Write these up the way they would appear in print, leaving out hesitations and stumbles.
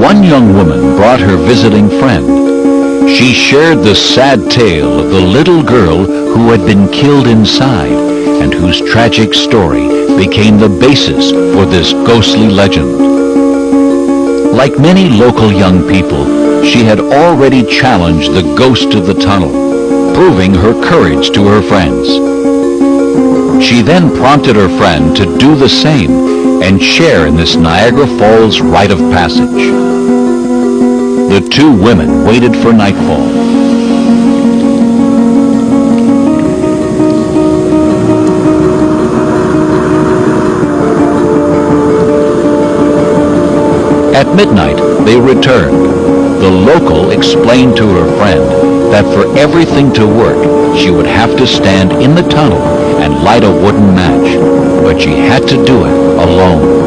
One young woman brought her visiting friend. She shared the sad tale of the little girl who had been killed inside and whose tragic story became the basis for this ghostly legend. Like many local young people, she had already challenged the ghost of the tunnel, proving her courage to her friends. She then prompted her friend to do the same and share in this Niagara Falls rite of passage. The two women waited for nightfall. At midnight, they returned. The local explained to her friend that for everything to work, she would have to stand in the tunnel and light a wooden match, but she had to do it alone.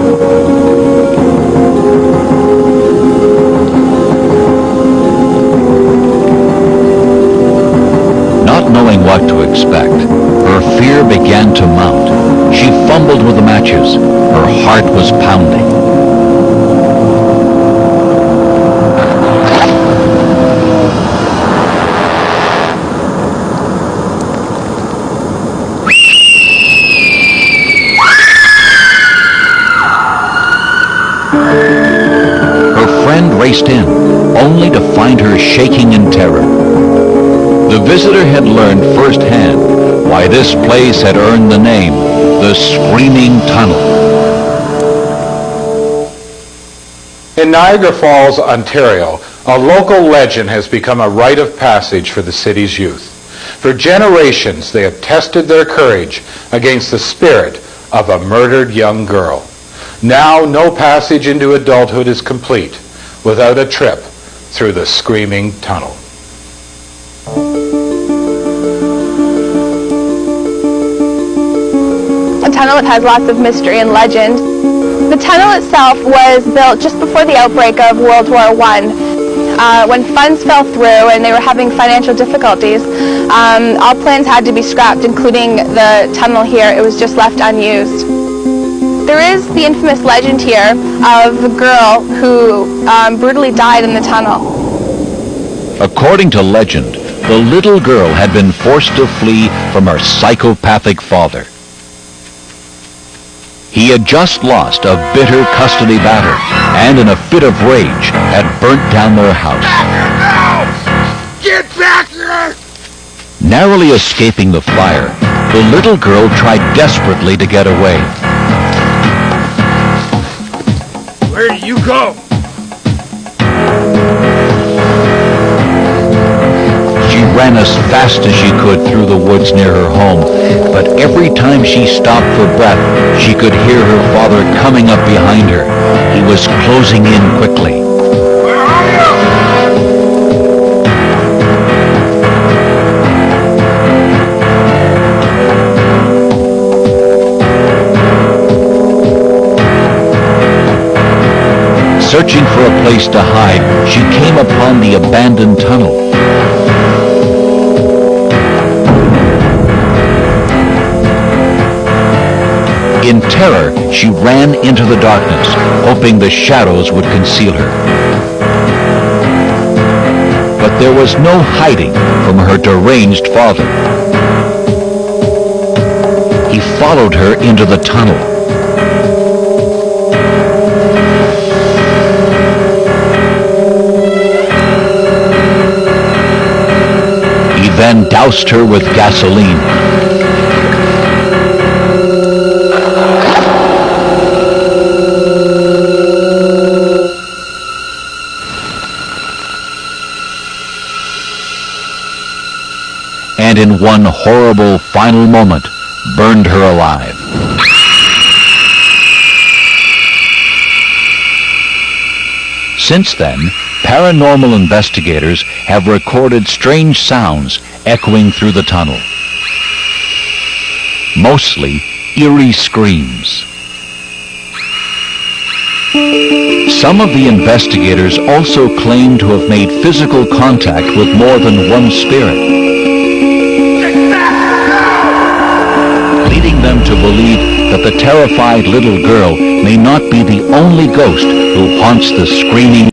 Not knowing what to expect, her fear began to mount. She fumbled with the matches. Her heart was pounding. Her friend raced in, only to find her shaking in terror. The visitor had learned firsthand why this place had earned the name, the Screaming Tunnel. In Niagara Falls, Ontario, a local legend has become a rite of passage for the city's youth. For generations, they have tested their courage against the spirit of a murdered young girl. Now, no passage into adulthood is complete without a trip through the Screaming Tunnel. The tunnel has lots of mystery and legend. The tunnel itself was built just before the outbreak of World War I. When funds fell through and they were having financial difficulties, all plans had to be scrapped, including the tunnel here. It was just left unused. There is the infamous legend here of a girl who brutally died in the tunnel. According to legend, the little girl had been forced to flee from her psychopathic father. He had just lost a bitter custody battle and in a fit of rage had burnt down their house. Get back here! Narrowly escaping the fire, the little girl tried desperately to get away. Where do you go? She ran as fast as she could through the woods near her home, but every time she stopped for breath, she could hear her father coming up behind her. He was closing in quickly. Where are you? Searching for a place to hide, she came upon the abandoned tunnel. In terror, she ran into the darkness, hoping the shadows would conceal her. But there was no hiding from her deranged father. He followed her into the tunnel. He then doused her with gasoline. And in one horrible final moment, burned her alive. Since then, paranormal investigators have recorded strange sounds echoing through the tunnel. Mostly eerie screams. Some of the investigators also claim to have made physical contact with more than one spirit, leading them to believe that the terrified little girl may not be the only ghost who haunts the Screaming